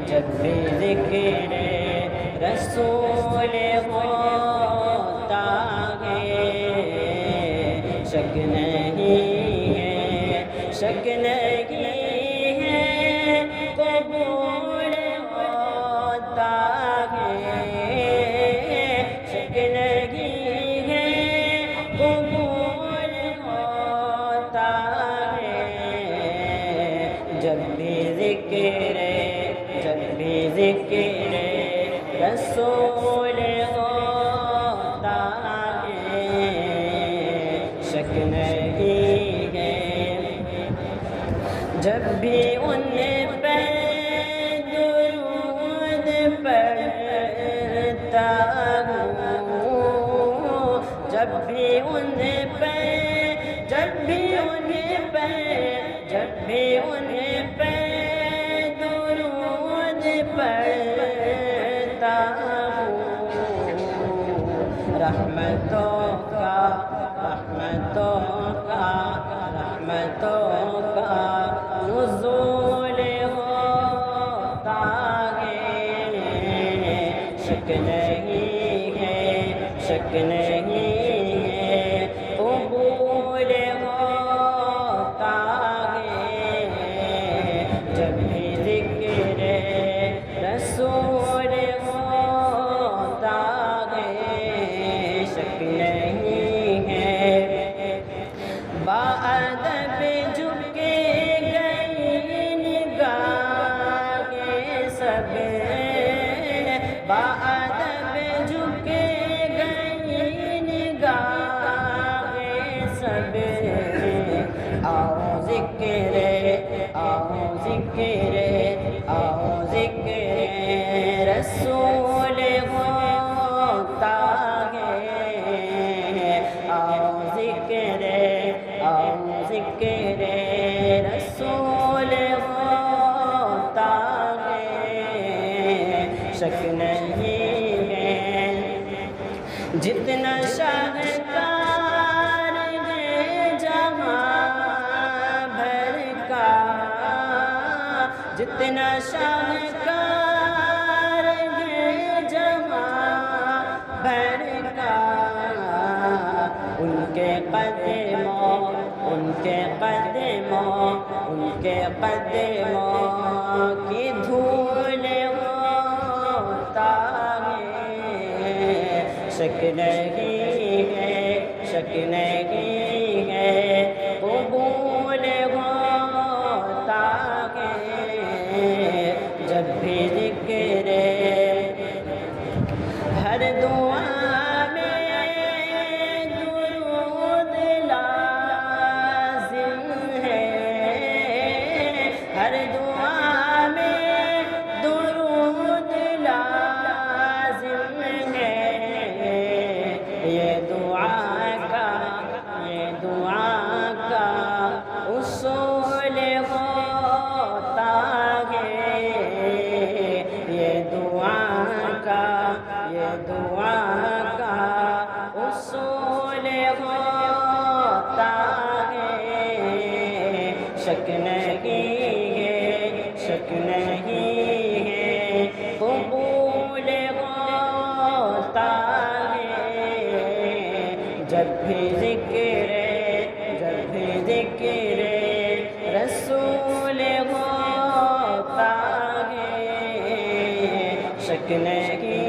جب بھی ذکر رسول ہوتا ہے، شک نہیں ہے، شک نہیں ہے، قبول ہوتا ہے، شک نہیں ہے، قبول ہوتا ہے، جب بھی ذکر رسول ہوتا ہے، شک نہیں ہے، جب بھی ان پہ درود پڑھتا ہوں، جب بھی ان پہ درود پڑھتا ہوں، رحمتوں کا نزول ہوتا ہے، شک نہیں ہے، شک نہیں ہے، قبول ہوتا ہے، جب بھی ذکر رسول ہوتا ہے، شک نہیں ہے، باادب جھکے گئی نگاہیں سب، باادب جھکے گئی نگاہیں سب، آؤ ذکر رسول ہوتا ہے، آؤ ذکر رسول ہوتا ہے، شک نہیں ہے، جتنا شاہکار ہے جہاں بھر کا، جتنا شاہکار ہے جہاں بھر کا، ان کے قدموں کی دھول ہوتا ہے، شک نہیں ہے، شک نہیں ہے، قبول ہوتا ہے، جب بھی ذکر ہر دعا ہر دعا میں درود لازم ہے، یہ دعا کا اصول ہوتا ہے، یہ دعا کا اصول ہوتا ہے، شک نہیں ہے، شک نہیں ہے، قبول ہوتا ہے، جب بھی ذکر رسول ہوتا ہے، شک نہیں